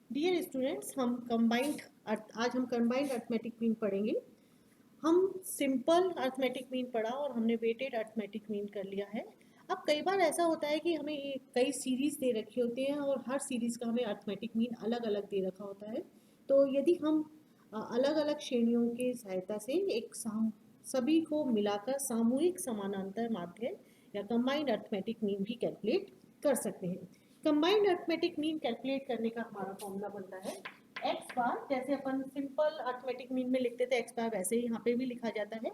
Dear students, आज हम combined arithmetic mean पढ़ेंगे। हम सिंपल अर्थमेटिक मीन पढ़ा और हमने वेटेड अर्थमेटिक मीन कर लिया है। अब कई बार ऐसा होता है कि हमें कई सीरीज दे रखी होती हैं और हर सीरीज का हमें अर्थमेटिक मीन अलग अलग दे रखा होता है। तो यदि हम अलग अलग श्रेणियों की सहायता से सभी को मिलाकर सामूहिक समानांतर माध्य या कंबाइंड अर्थमेटिक मीन भी कैलकुलेट कर सकते हैं। कंबाइंड अर्थमेटिक मीन कैलकुलेट करने का हमारा फॉर्मूला बनता है एक्स बार। जैसे अपन सिंपल अर्थमेटिक मीन में लिखते थे एक्स बार, वैसे ही यहाँ पे भी लिखा जाता है।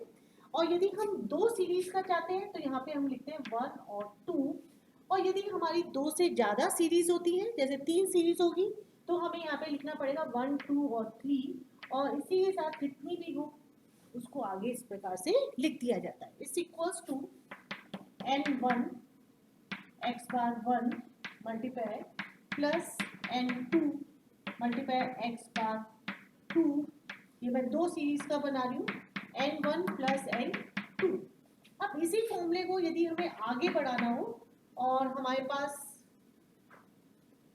और यदि हम दो सीरीज का चाहते हैं तो यहाँ पे हम लिखते हैं 1 और 2। और यदि हमारी दो से ज्यादा सीरीज होती है, जैसे 3 सीरीज होगी, तो हमें यहाँ पे लिखना पड़ेगा 1, 2 और 3। और इसी के साथ जितनी भी हो उसको आगे इस प्रकार से लिख दिया जाता है। इस equals to n1 x bar 1 multiply plus n2 multiply x bar 2। ये मैं दो सीरीज का बना रही हूँ, n1 प्लस n2। अब इसी फॉर्मूले को यदि हमें आगे बढ़ाना हो और हमारे पास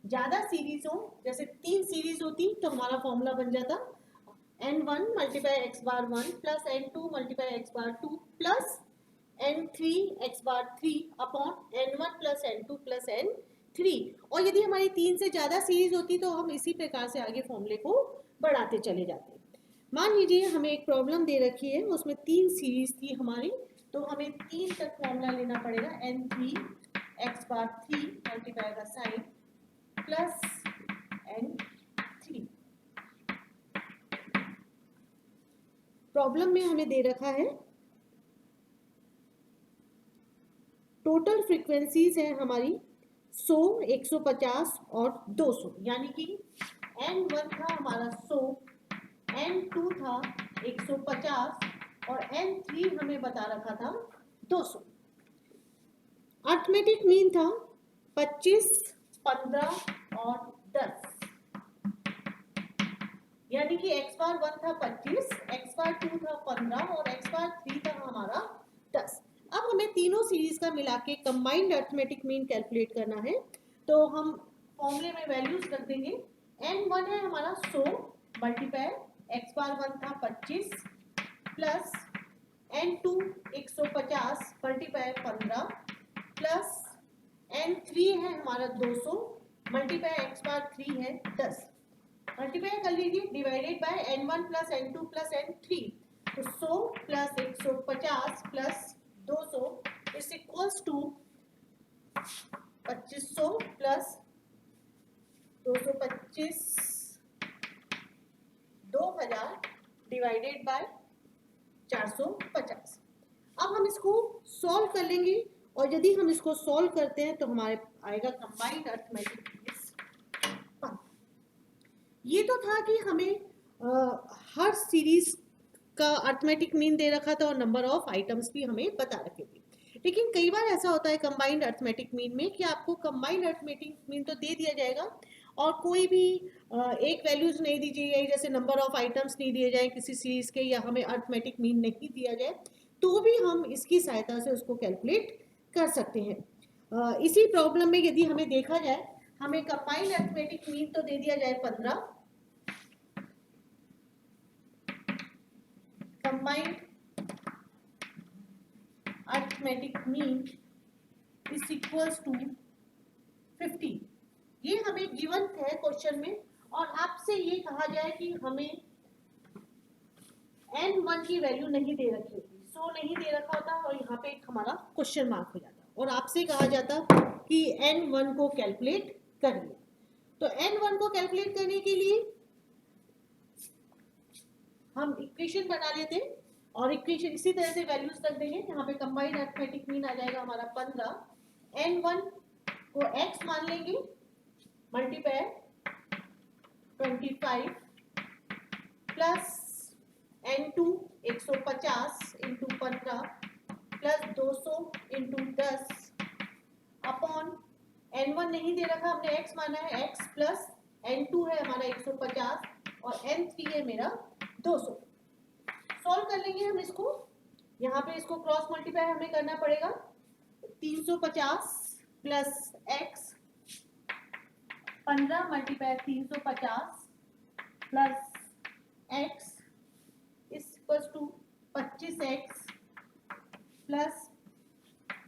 ज्यादा सीरीज हो, जैसे 3 सीरीज होती, तो हमारा फॉर्मूला बन जाता n1 multiply x bar 1 plus n2 multiply x bar 2 plus n3 x बार 3 upon n1 plus n2 plus n3। और यदि हमारी 3 से ज्यादा सीरीज होती तो हम इसी प्रकार से आगे फॉर्मूले को बढ़ाते चले जाते। मान लीजिए हमें एक प्रॉब्लम दे रखी है, उसमें 3 सीरीज थी हमारी, तो हमें 3 तक फॉर्मूला लेना पड़ेगा n3 x बार 3 मल्टीप्लाई का साइन प्लस n3। प्रॉब्लम में हमें दे रखा है टोटल फ्रीक्वेंसीज है हमारी 100, 150 और 200। यानी कि n1 था हमारा 100, n2 था 150 और n3 हमें बता रखा था 200। अर्थमेटिक मीन था 25, 15 और 10। यानी कि x बार 1 था 25, x बार 2 था 15 और x बार 3 था हमारा 10। अब हमें तीनों सीरीज का मिला के कंबाइंड अर्थमेटिक मीन कैलकुलेट करना है। तो हम फॉर्मूले में वैल्यूज रख देंगे। n1 है हमारा 100 मल्टीप्लाई x बार 1 था 25 plus n2 150 multiply 15 plus n3 है हमारा 200 मल्टीप्लाई x बार 3 है 10। मल्टीप्लाई कर लीजिए, divided by n1 plus n2 plus n3। तो 100 plus 150 plus 200 is equals to 2500 plus 225 2000 divided by 450। अब हम इसको सॉल्व कर लेंगे और यदि हम इसको सॉल्व करते हैं तो हमारे आएगा कंबाइंड अर्थमेटिक मीन। ये तो था कि हमें हर सीरीज का अर्थमेटिक मीन दे रखा था और नंबर ऑफ आइटम्स भी हमें बता रखे थे। लेकिन कई बार ऐसा होता है कंबाइंड अर्थमेटिक मीन में कि आपको कंबाइंड अर्थमेटिक मीन तो दे दिया जाएगा और कोई भी एक वैल्यूज नहीं दी जाएगी, जैसे नंबर ऑफ आइटम्स नहीं दिए जाए किसी सीरीज के, या हमें अर्थमेटिक मीन नहीं दिया जाए, तो भी हम इसकी सहायता से उसको कैलकुलेट कर सकते हैं। इसी प्रॉब्लम में यदि हमें देखा जाए, हमें कंबाइंड अर्थमेटिक मीन तो दे दिया जाए 15, combined arithmetic mean is equals to 50। ये हमें गिवन है क्वेश्चन में और आपसे ये कहा जाए कि हमें n1 की वैल्यू नहीं दे रखी होती, 100 नहीं दे रखा होता और यहाँ पे एक हमारा क्वेश्चन मार्क हो जाता और आपसे कहा जाता कि n1 को कैलकुलेट करिए। तो n1 को कैलकुलेट करने के लिए हम इक्वेशन बना लेते हैं और इक्वेशन इसी तरह से वैल्यूज रख देंगे। यहाँ पे कंबाइंड अर्थमेटिक मीन आ जाएगा हमारा 15, n1 को x मान लेंगे multiply 25 plus n2 150 into 15 plus 200 into 10 upon n1 नहीं दे रखा, हमने x माना है, x प्लस n2 है हमारा 150 और n3 है मेरा 200। सॉल्व कर लेंगे हम इसको। यहाँ पे इसको क्रॉस मल्टीप्लाई हमें करना पड़ेगा। 350 plus x 15 multiply 350 plus x equals to 25x plus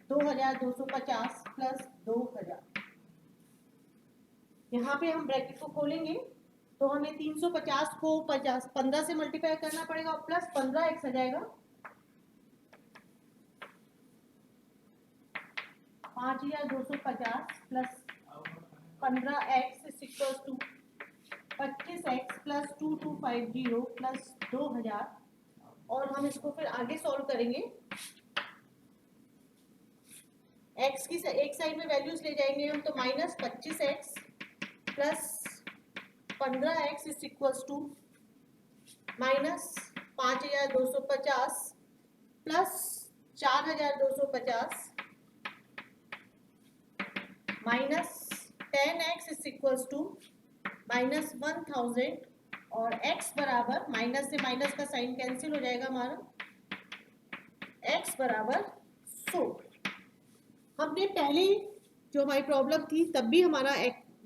2250 plus 2000। यहाँ पे हम ब्रैकेट को खोलेंगे तो हमें 350 को 15 से मल्टीप्लाई करना पड़ेगा और प्लस 15x आ जाएगा 5250 plus 15x is equals to 25x plus 2250 plus 2000। और हम इसको फिर आगे सॉल्व करेंगे। x की एक साइड में वैल्यूज ले जाएंगे हम तो minus 25x plus 15x is equals to minus 5250 plus 4250 minus 10x is equals to minus 1000 और x बराबर माइनस से माइनस का साइन कैंसिल हो जाएगा हमारा x बराबर 100। हमने पहले जो हमारी प्रॉब्लम थी तब भी हमारा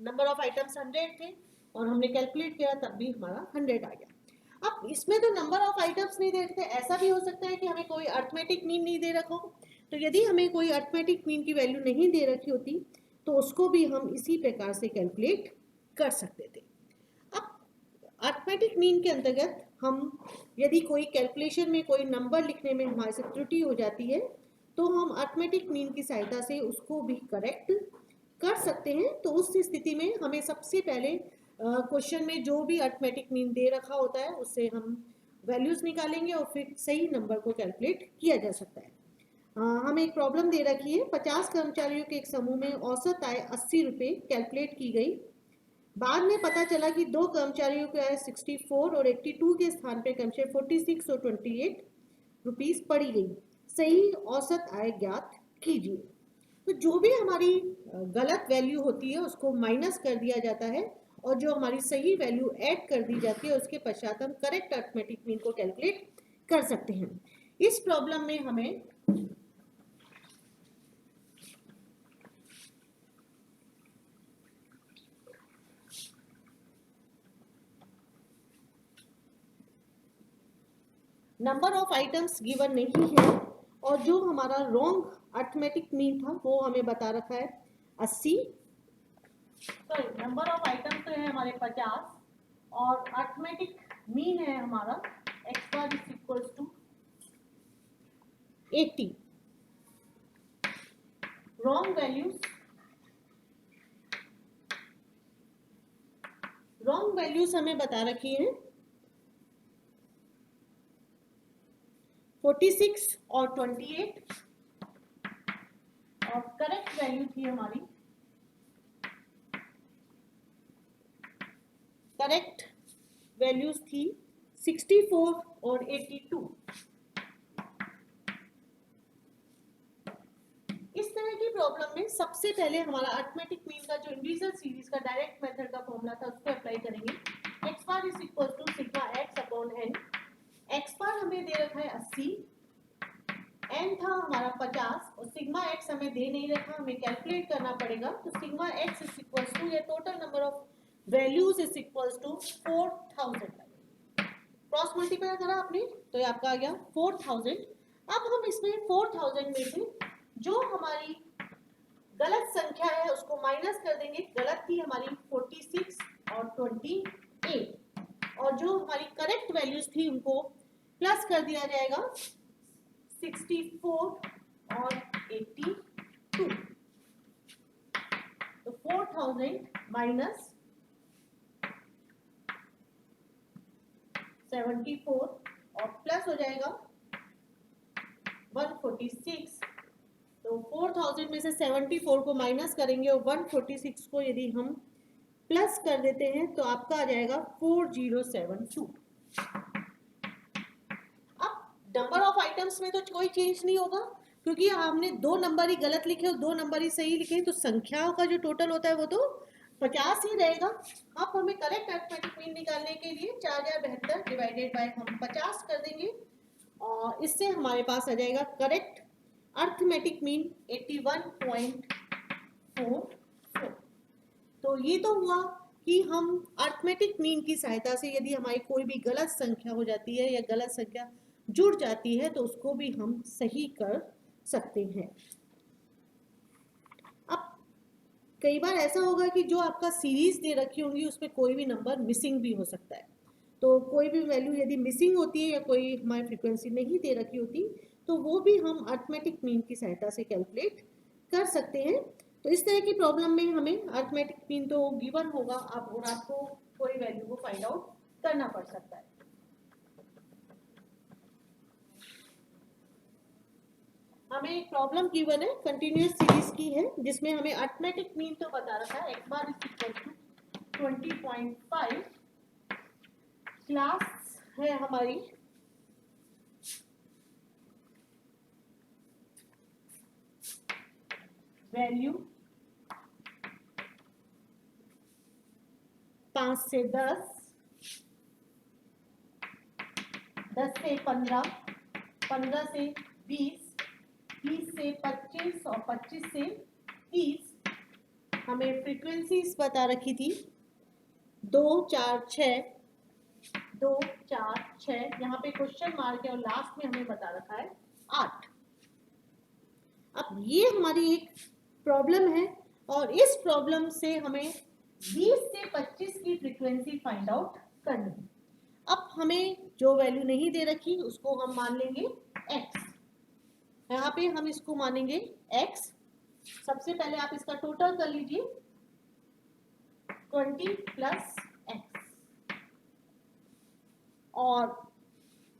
नंबर ऑफ आइटम्स 100 थे और हमने कैलकुलेट किया तब भी हमारा 100 आ गया। अब इसमें तो नंबर ऑफ आइटम्स नहीं दे रखते, ऐसा भी हो सकता है कि हमें कोई अरिथमेटिक मीन नहीं दे रखा हो। तो यदि हमें कोई अरिथमेटिक मीन की वैल्यू नहीं दे रखी होती तो उसको भी हम इसी प्रकार से कैलकुलेट कर सकते थे। अब अरिथमेटिक मीन के अंतर्गत हम यदि कोई कैलकुलेशन में कोई नंबर लिखने में हमारे से त्रुटि हो जाती है तो हम अरिथमेटिक मीन की सहायता से उसको भी करेक्ट कर सकते हैं। तो उस स्थिति में हमें सबसे पहले क्वेश्चन में जो भी अरिथमेटिक मीन दे रखा होता है उससे हम वैल्यूज निकालेंगे और फिर सही नंबर को कैलकुलेट किया जा सकता है। हमें एक प्रॉब्लम दे रखी है, 50 कर्मचारियों के एक समूह में औसत आय 80 रुपये कैलकुलेट की गई। बाद में पता चला कि दो कर्मचारियों की आय 64 और 82 के स्थान पर क्रमशः 46 और 28 रुपीस पड़ी गई। सही औसत आय ज्ञात कीजिए। तो जो भी हमारी गलत वैल्यू होती है उसको माइनस कर दिया जाता है और जो हमारी सही वैल्यू ऐड कर दी जाती है उसके पश्चात हम करेक्ट अरिथमेटिक मीन को कैलकुलेट कर सकते हैं। इस प्रॉब्लम में हमें नंबर ऑफ आइटम्स गिवन नहीं है और जो हमारा रॉन्ग अरिथमेटिक मीन था वो हमें बता रखा है 80। सॉरी, नंबर ऑफ आइटम्स तो है हमारे 50 और अरिथमेटिक मीन है हमारा x bar is equals to 80। Wrong values हमें बता रखी है 46 और 28 और करेक्ट वैल्यू थी हमारी, करेक्ट वैल्यूज थी 64 और 82। इस तरह की प्रॉब्लम में सबसे पहले हमारा अरिथमेटिक मीन का जो इंडिविजुअल सीरीज का डायरेक्ट मेथड का फॉर्मूला था उसको अप्लाई करेंगे। x bar is equal to sigma x upon n। x bar हमें दे रखा है 80, n था हमारा 50 और सिग्मा x हमें दे नहीं रखा, हमें कैलकुलेट करना पड़ेगा। तो sigma x is equal to ये total number of values is equal to 4000। Cross multiply करा आपने तो ये आपका आ गया 4000। अब हम इसमें 4000 में से जो हमारी गलत संख्या है उसको माइनस कर देंगे। गलत थी हमारी 46 और 28 और जो हमारी करेक्ट वैल्यूज थी उनको प्लस कर दिया जाएगा 64 और 82। तो 4000 माइनस 74 और प्लस हो जाएगा 146। तो 4000 में से 74 को माइनस करेंगे और 146 को यदि हम प्लस कर देते हैं तो आपका आ जाएगा 4072। अब नंबर ऑफ आइटम्स में तो कोई चेंज नहीं होगा क्योंकि हमने दो नंबर ही गलत लिखे और दो नंबर ही सही लिखे, तो संख्याओं का जो टोटल होता है वो तो 50 ही रहेगा। अब हमें करेक्ट अरिथमेटिक मीन निकालने के लिए 4072 डिवाइडेड बाय हम 50 कर देंगे और इससे हमारे पास आ जाएगा करेक्ट अरिथमेटिक मीन 81.44। तो ये तो हुआ कि हम अर्थमेटिक मीन की सहायता से यदि हमारी कोई भी गलत संख्या हो जाती है या गलत संख्या जुड़ जाती है तो उसको भी हम सही कर सकते हैं। अब कई बार ऐसा होगा कि जो आपका सीरीज दे रखी होंगी उसमें कोई भी नंबर मिसिंग भी हो सकता है, तो कोई भी वैल्यू यदि मिसिंग होती है या कोई हमारी फ्रीक्वेंसी नहीं दे रखी होती तो वो भी हम अर्थमेटिक मीन की सहायता से कैलकुलेट कर सकते हैं। तो इस तरह की प्रॉब्लम में हमें अर्थमेटिक मीन तो गिवन होगा अब और आपको कोई वैल्यू को फाइंड आउट करना पड़ सकता है। हमें एक प्रॉब्लम गिवन है कंटिन्यूअस सीरीज की है जिसमें हमें अर्थमेटिक मीन तो बता रखा है x bar is equal to 20.5, class है हमारी वैल्यू 5 से 10, 10 से 15, 15 से 20, 20 से 25 और 25 से 30। हमें फ्रीक्वेंसीज बता रखी थी 2 4 6, 2 4 6, यहाँ पे क्वेश्चन मार्क है और लास्ट में हमें बता रखा है 8। अब ये हमारी एक प्रॉब्लम है और इस प्रॉब्लम से हमें 20 से 25 की फ्रीक्वेंसी फाइंड आउट करनी है। अब हमें जो वैल्यू नहीं दे रखी उसको हम मान लेंगे x, यहाँ पे हम इसको मानेंगे x। सबसे पहले आप इसका टोटल कर लीजिए 20 प्लस x, और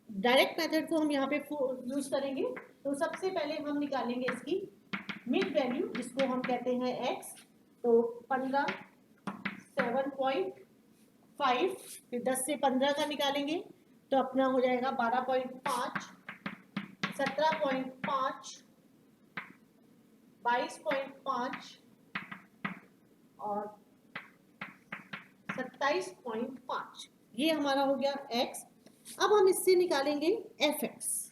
डायरेक्ट मेथड को हम यहाँ पे यूज करेंगे। तो सबसे पहले हम निकालेंगे इसकी मिड वैल्यू जिसको हम कहते हैं x, तो 15 7.5, फिर 10 से 15 का निकालेंगे तो अपना हो जाएगा 12.5, 17.5, 22.5 और 27.5। ये हमारा हो गया x। अब हम इससे निकालेंगे fx।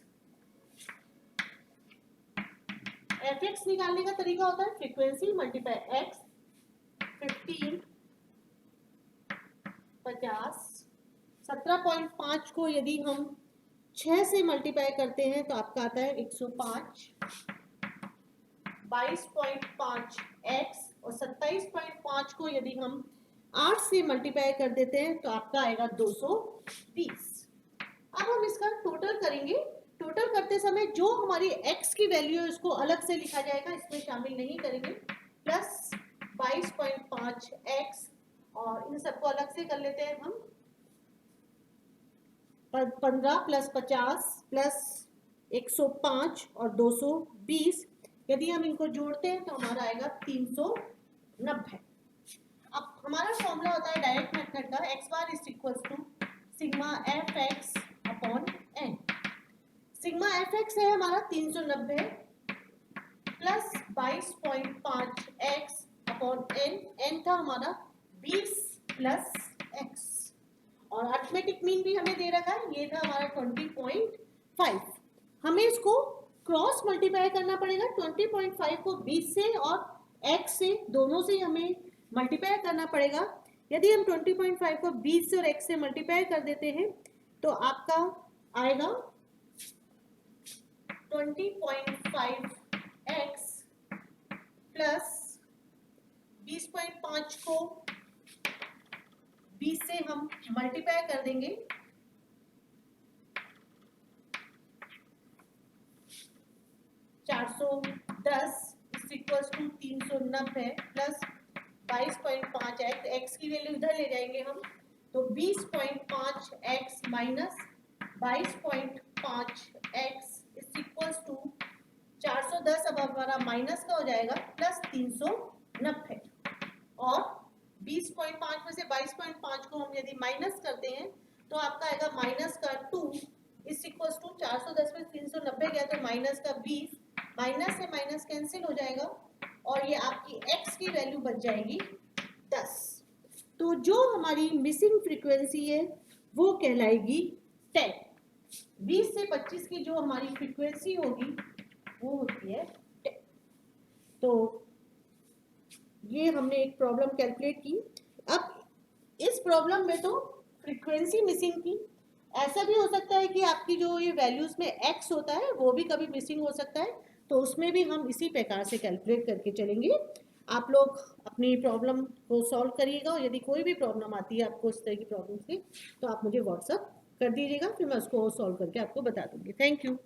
fx निकालने का तरीका होता है फ्रीक्वेंसी मल्टीप्लाई x, 15 50, 17.5 को यदि हम 6 से मल्टीप्लाई करते हैं तो आपका आता है 105, 22.5 x और 27.5 को यदि हम 8 से मल्टीप्लाई कर देते हैं तो आपका आएगा 220। अब हम इसका टोटल करेंगे। टोटल करते समय जो हमारी x की वैल्यू है उसको अलग से लिखा जाएगा, इसमें शामिल नहीं करेंगे, प्लस 22.5 x और इन सबको अलग से कर लेते हैं हम 15 प्लस 50 प्लस 105 और 220। यदि हम इनको जोड़ते हैं तो हमारा आएगा 390। अब हमारा फॉर्मूला होता है डायरेक्ट मेथड का x bar is equal to sigma F X upon N. Sigma F X है हमारा 390 plus 22.5 X upon N, N था हमारा 20 प्लस एक्स, और अर्थमेटिक मीन भी हमें दे रखा है, ये था हमारा 20.5। हमें इसको क्रॉस मल्टीप्लाई करना पड़ेगा, 20.5 को 20 से और x से दोनों से हमें मल्टीप्लाई करना पड़ेगा। यदि हम 20.5 को 20 से और x से मल्टीप्लाई कर देते हैं तो आपका आएगा 20.5x प्लस 20.5 को 20 से हम मल्टीप्लाई कर देंगे 410 equals to 390 plus 22.5x, x की वैल्यू इधर ले जाएंगे हम तो 20.5x minus 22.5x equals to 410, अब हमारा माइनस का हो जाएगा प्लस 390, और 20.5 में से 22.5 को हम यदि माइनस करते हैं तो आपका आएगा माइनस का 2 इस इक्वल्स टू 410 में 390 गया तो माइनस का 20, माइनस से माइनस कैंसिल हो जाएगा और ये आपकी x की वैल्यू बच जाएगी 10। तो जो हमारी मिसिंग फ्रीक्वेंसी है वो कहलाएगी 10। 20 से 25 की जो हमारी फ्रीक्वेंसी होगी वो होती है 10। तो ये हमने एक प्रॉब्लम कैलकुलेट की। अब इस प्रॉब्लम में तो फ्रीक्वेंसी मिसिंग थी। ऐसा भी हो सकता है कि आपकी जो ये वैल्यूज में एक्स होता है वो भी कभी मिसिंग हो सकता है, तो उसमें भी हम इसी प्रकार से कैलकुलेट करके चलेंगे। आप लोग अपनी प्रॉब्लम को सॉल्व करिएगा, और यदि कोई भी प्रॉब्लम आती है आपको इस तरह की प्रॉब्लम की, तो आप मुझे व्हाट्सअप कर दीजिएगा, फिर मैं उसको सॉल्व करके आपको बता दूंगी। Thank you.